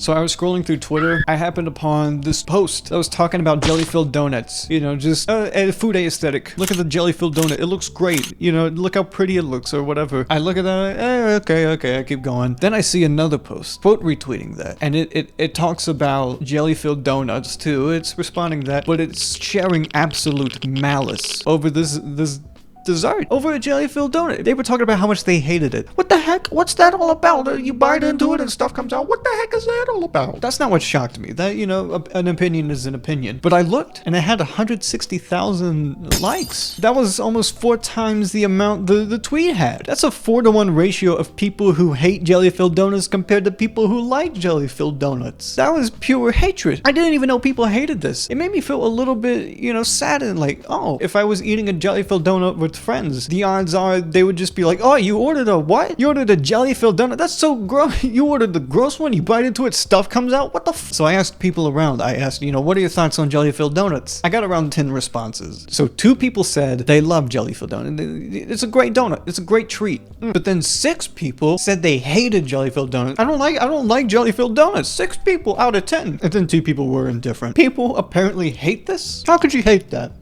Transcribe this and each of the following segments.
So I was scrolling through Twitter, I happened upon this post that was talking about jelly-filled donuts. You know, just a food aesthetic. Look at the jelly-filled donut, it looks great. You know, look how pretty it looks or whatever. I look at that, okay, I keep going. Then I see another post, quote retweeting that. And it talks about jelly-filled donuts too. It's responding to that, but it's sharing absolute malice over this dessert, over a jelly-filled donut. They were talking about how much they hated it. What the heck? What's that all about? You bite into it and stuff comes out. What the heck is that all about? That's not what shocked me. That, you know, an opinion is an opinion. But I looked and it had 160,000 likes. That was almost 4 times the amount the tweet had. That's a 4-to-1 ratio of people who hate jelly-filled donuts compared to people who like jelly-filled donuts. That was pure hatred. I didn't even know people hated this. It made me feel a little bit, you know, saddened. Like, oh, if I was eating a jelly-filled donut with friends, the odds are they would just be like, oh, you ordered a what? You ordered a jelly-filled donut? That's so gross. You ordered the gross one, you bite into it, stuff comes out? What the f? So I asked people around, I asked, you know, what are your thoughts on jelly-filled donuts? I got around 10 responses. So 2 people said they love jelly-filled donut. It's a great donut. It's a great treat. But then 6 people said they hated jelly-filled donuts. I don't like jelly-filled donuts. 6 people out of 10. And then 2 people were indifferent. People apparently hate this? How could you hate that?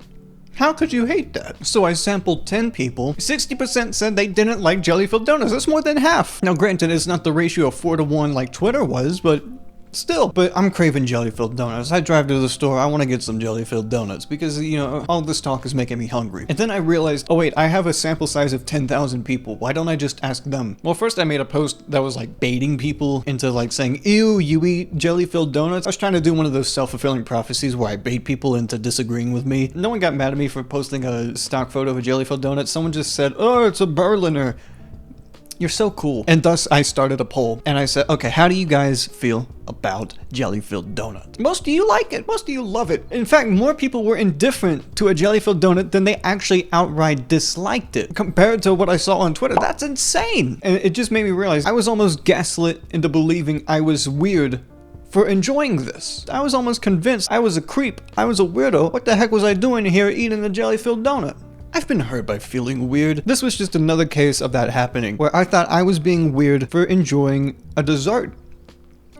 How could you hate that? So I sampled 10 people. 60% said they didn't like jelly-filled donuts. That's more than half. Now granted, it's not the ratio of 4-to-1 like Twitter was, but still. But I'm craving jelly-filled donuts. I drive to the store, I want to get some jelly-filled donuts because, you know, all this talk is making me hungry. And then I realized, oh wait, I have a sample size of 10,000 people. Why don't I just ask them? Well, first I made a post that was like baiting people into like saying, ew, you eat jelly-filled donuts? I was trying to do one of those self-fulfilling prophecies where I bait people into disagreeing with me. No one got mad at me for posting a stock photo of a jelly-filled donut. Someone just said, oh, it's a Berliner. You're so cool. And thus I started a poll and I said, okay, how do you guys feel about jelly-filled donuts? Most of you like it. Most of you love it. In fact, more people were indifferent to a jelly-filled donut than they actually outright disliked it. Compared to what I saw on Twitter, that's insane. And it just made me realize I was almost gaslit into believing I was weird for enjoying this. I was almost convinced I was a creep. I was a weirdo. What the heck was I doing here eating a jelly-filled donut? I've been hurt by feeling weird. This was just another case of that happening, where I thought I was being weird for enjoying a dessert.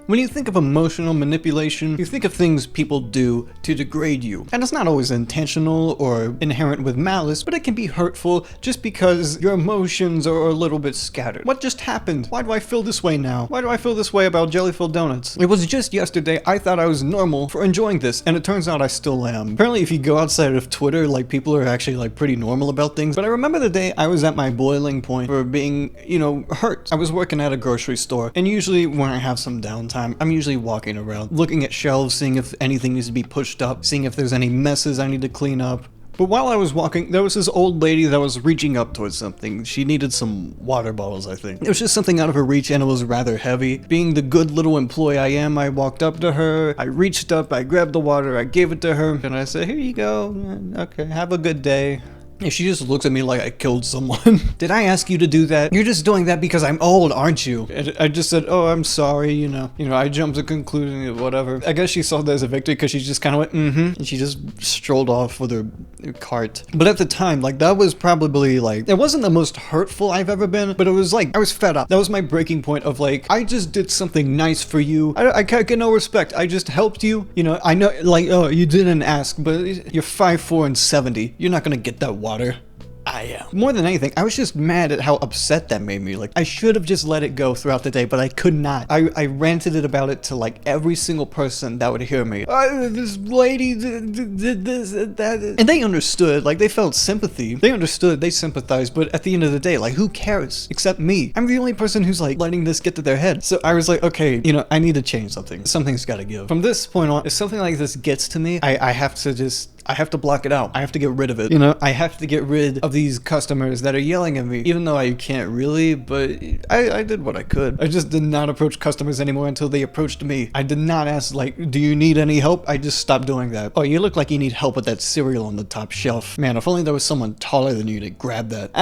When you think of emotional manipulation, you think of things people do to degrade you. And it's not always intentional or inherent with malice, but it can be hurtful just because your emotions are a little bit scattered. What just happened? Why do I feel this way now? Why do I feel this way about jelly-filled donuts? It was just yesterday I thought I was normal for enjoying this, and it turns out I still am. Apparently if you go outside of Twitter, like people are actually like pretty normal about things. But I remember the day I was at my boiling point for being, you know, hurt. I was working at a grocery store, and usually when I have some downtime, I'm usually walking around, looking at shelves, seeing if anything needs to be pushed up, seeing if there's any messes I need to clean up. But while I was walking, there was this old lady that was reaching up towards something. She needed some water bottles, I think. It was just something out of her reach and it was rather heavy. Being the good little employee I am, I walked up to her, I reached up, I grabbed the water, I gave it to her, and I said, here you go, okay, have a good day. And she just looks at me like I killed someone. Did I ask you to do that? You're just doing that because I'm old, aren't you? And I just said, oh, I'm sorry, you know, I jumped to conclusion, whatever. I guess she saw that as a victory because she just kind of went, and she just strolled off with her cart. But at the time, like, that was probably, like, it wasn't the most hurtful I've ever been, but it was like, I was fed up. That was my breaking point of, like, I just did something nice for you. I can't get no respect. I just helped you. You know, I know, like, oh, you didn't ask, but you're 5'4" and 70. You're not gonna get that water. I am. More than anything, I was just mad at how upset that made me. Like, I should have just let it go throughout the day, but I could not. I ranted about it to, like, every single person that would hear me. This lady did this and that. And they understood. Like, they felt sympathy. They understood. They sympathized. But at the end of the day, like, who cares? Except me. I'm the only person who's, like, letting this get to their head. So I was like, okay, you know, I need to change something. Something's gotta give. From this point on, if something like this gets to me, I have to block it out. I have to get rid of it. You know, I have to get rid of these customers that are yelling at me, even though I can't really, but I did what I could. I just did not approach customers anymore until they approached me. I did not ask, like, do you need any help? I just stopped doing that. Oh, you look like you need help with that cereal on the top shelf. Man, if only there was someone taller than you to grab that.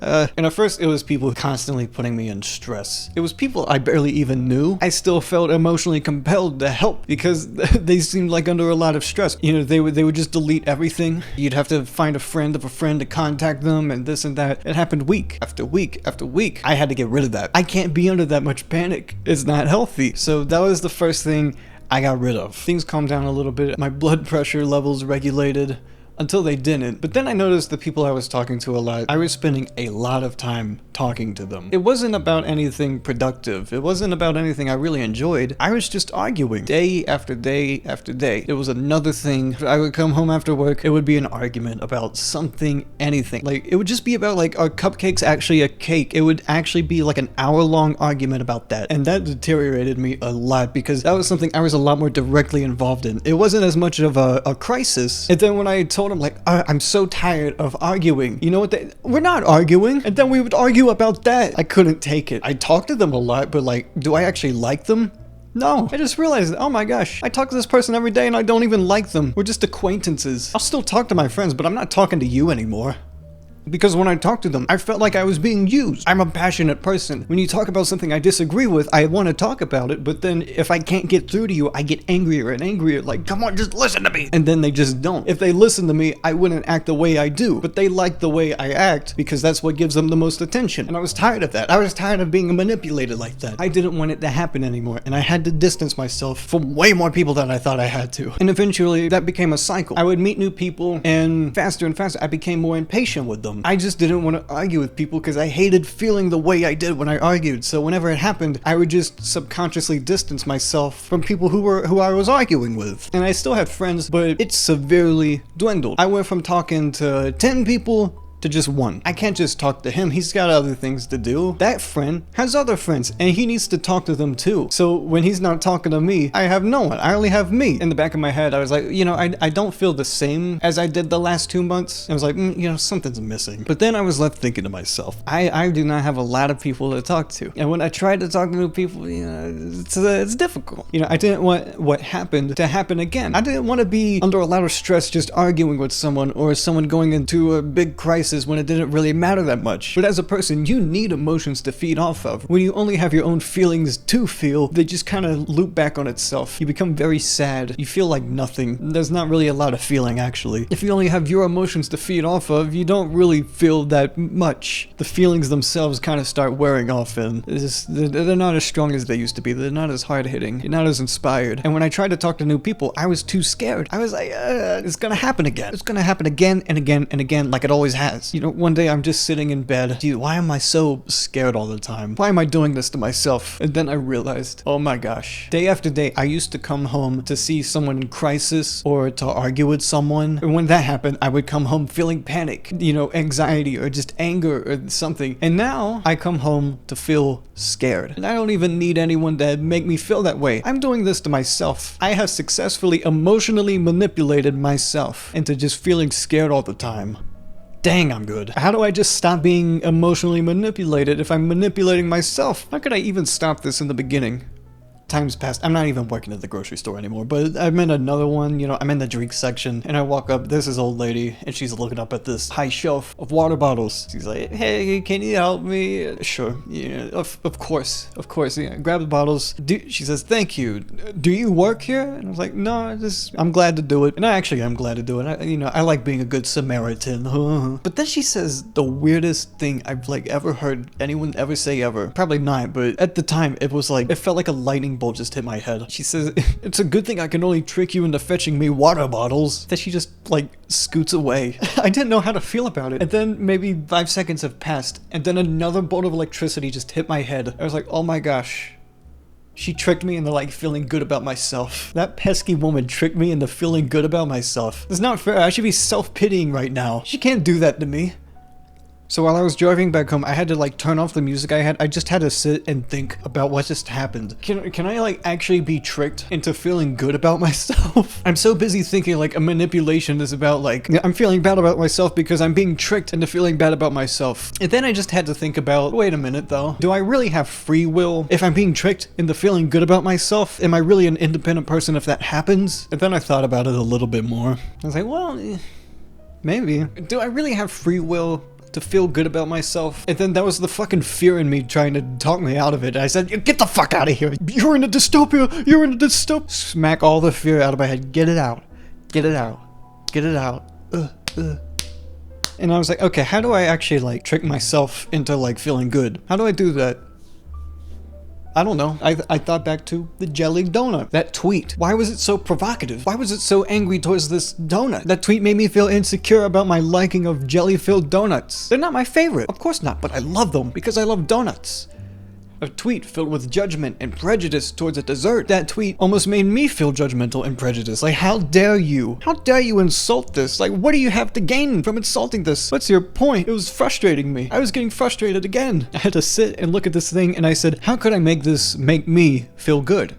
And at first it was people constantly putting me in stress. It was people I barely even knew. I still felt emotionally compelled to help because they seemed like under a lot of stress. You know, they would just delete everything. You'd have to find a friend of a friend to contact them and this and that. It happened week after week after week. I had to get rid of that. I can't be under that much panic. It's not healthy. So that was the first thing I got rid of. Things calmed down a little bit. My blood pressure levels regulated. Until they didn't. But then I noticed the people I was talking to a lot, I was spending a lot of time talking to them. It wasn't about anything productive. It wasn't about anything I really enjoyed. I was just arguing day after day after day. It was another thing. I would come home after work, it would be an argument about something, anything. Like, it would just be about like, are cupcakes actually a cake? It would actually be like an hour-long argument about that. And that deteriorated me a lot because that was something I was a lot more directly involved in. It wasn't as much of a crisis. And then when I told him like, I'm so tired of arguing. You know what? We're not arguing. And then we would argue about that. I couldn't take it. I talked to them a lot, but like, do I actually like them? No. I just realized, oh my gosh, I talk to this person every day and I don't even like them. We're just acquaintances. I'll still talk to my friends, but I'm not talking to you anymore. Because when I talked to them, I felt like I was being used. I'm a passionate person. When you talk about something I disagree with, I want to talk about it, but then if I can't get through to you, I get angrier and angrier, like, come on, just listen to me. And then they just don't. If they listen to me, I wouldn't act the way I do, but they like the way I act because that's what gives them the most attention. And I was tired of that. I was tired of being manipulated like that. I didn't want it to happen anymore, and I had to distance myself from way more people than I thought I had to. And eventually, that became a cycle. I would meet new people, and faster, I became more impatient with them. I just didn't want to argue with people because I hated feeling the way I did when I argued. So whenever it happened, I would just subconsciously distance myself from people who I was arguing with. And I still had friends, but it severely dwindled. I went from talking to 10 people to just one. I can't just talk to him. He's got other things to do. That friend has other friends and he needs to talk to them too. So when he's not talking to me, I have no one. I only have me. In the back of my head, I was like, you know, I don't feel the same as I did the last 2 months. I was like, you know, something's missing. But then I was left thinking to myself, I do not have a lot of people to talk to. And when I tried to talk to new people, you know, it's difficult. You know, I didn't want what happened to happen again. I didn't want to be under a lot of stress just arguing with someone or someone going into a big crisis when it didn't really matter that much. But as a person, you need emotions to feed off of. When you only have your own feelings to feel, they just kind of loop back on itself. You become very sad. You feel like nothing. There's not really a lot of feeling, actually. If you only have your emotions to feed off of, you don't really feel that much. The feelings themselves kind of start wearing off, and they're not as strong as they used to be. They're not as hard-hitting. You're not as inspired. And when I tried to talk to new people, I was too scared. I was like, it's gonna happen again. It's gonna happen again and again and again, like it always has. You know, one day I'm just sitting in bed. Dude, why am I so scared all the time? Why am I doing this to myself? And then I realized, oh my gosh. Day after day, I used to come home to see someone in crisis or to argue with someone. And when that happened, I would come home feeling panic, you know, anxiety or just anger or something. And now I come home to feel scared. And I don't even need anyone to make me feel that way. I'm doing this to myself. I have successfully emotionally manipulated myself into just feeling scared all the time. Dang, I'm good. How do I just stop being emotionally manipulated if I'm manipulating myself? How could I even stop this in the beginning? Time's passed. I'm not even working at the grocery store anymore, but I'm in another one, you know, I'm in the drink section, and I walk up, there's this old lady, and she's looking up at this high shelf of water bottles. She's like, hey, can you help me? Sure, yeah, of course, yeah. Grab the bottles. She says, thank you. Do you work here? And I was like, no, I'm glad to do it. And I actually am glad to do it. I like being a good Samaritan. But then she says the weirdest thing I've like ever heard anyone ever say ever. Probably not, but at the time, it was like, it felt like a lightning bolt just hit my head. She says, it's a good thing I can only trick you into fetching me water bottles. That she just like scoots away. I didn't know how to feel about it. And then maybe 5 seconds have passed, and then another bolt of electricity just hit my head. I was like, oh my gosh. She tricked me into like feeling good about myself. That pesky woman tricked me into feeling good about myself. It's not fair. I should be self-pitying right now. She can't do that to me. So while I was driving back home, I had to like turn off the music I had. I just had to sit and think about what just happened. Can I like actually be tricked into feeling good about myself? I'm so busy thinking like a manipulation is about like, I'm feeling bad about myself because I'm being tricked into feeling bad about myself. And then I just had to think about, wait a minute though, do I really have free will if I'm being tricked into feeling good about myself? Am I really an independent person if that happens? And then I thought about it a little bit more. I was like, well, maybe. Do I really have free will to feel good about myself. And then that was the fucking fear in me trying to talk me out of it. I said, get the fuck out of here. You're in a dystopia. You're in a dystopia. Smack all the fear out of my head. Get it out. Get it out. Get it out. And I was like, okay, how do I actually like trick myself into like feeling good? How do I do that? I don't know. I thought back to the jelly donut. That tweet. Why was it so provocative? Why was it so angry towards this donut? That tweet made me feel insecure about my liking of jelly-filled donuts. They're not my favorite. Of course not, but I love them because I love donuts. A tweet filled with judgment and prejudice towards a dessert. That tweet almost made me feel judgmental and prejudiced. Like, how dare you? How dare you insult this? Like, what do you have to gain from insulting this? What's your point? It was frustrating me. I was getting frustrated again. I had to sit and look at this thing and I said, how could I make this make me feel good?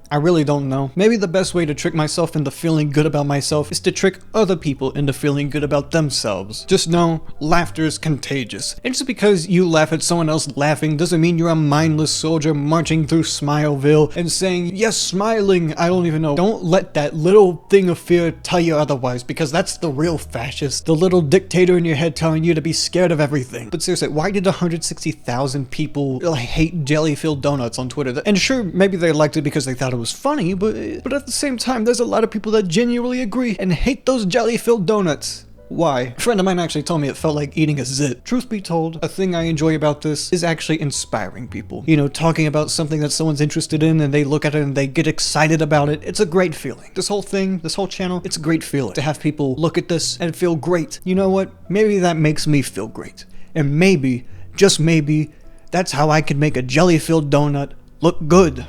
I really don't know. Maybe the best way to trick myself into feeling good about myself is to trick other people into feeling good about themselves. Just know, laughter is contagious. And just because you laugh at someone else laughing doesn't mean you're a mindless soldier marching through Smileville and saying, yes, smiling, I don't even know. Don't let that little thing of fear tell you otherwise, because that's the real fascist. The little dictator in your head telling you to be scared of everything. But seriously, why did 160,000 people hate jelly-filled donuts on Twitter? And sure, maybe they liked it because they thought it was funny, but at the same time, there's a lot of people that genuinely agree and hate those jelly-filled donuts. Why? A friend of mine actually told me it felt like eating a zit. Truth be told, a thing I enjoy about this is actually inspiring people. You know, talking about something that someone's interested in and they look at it and they get excited about it. It's a great feeling. This whole thing, this whole channel, it's a great feeling to have people look at this and feel great. You know what? Maybe that makes me feel great. And maybe, just maybe, that's how I could make a jelly-filled donut look good.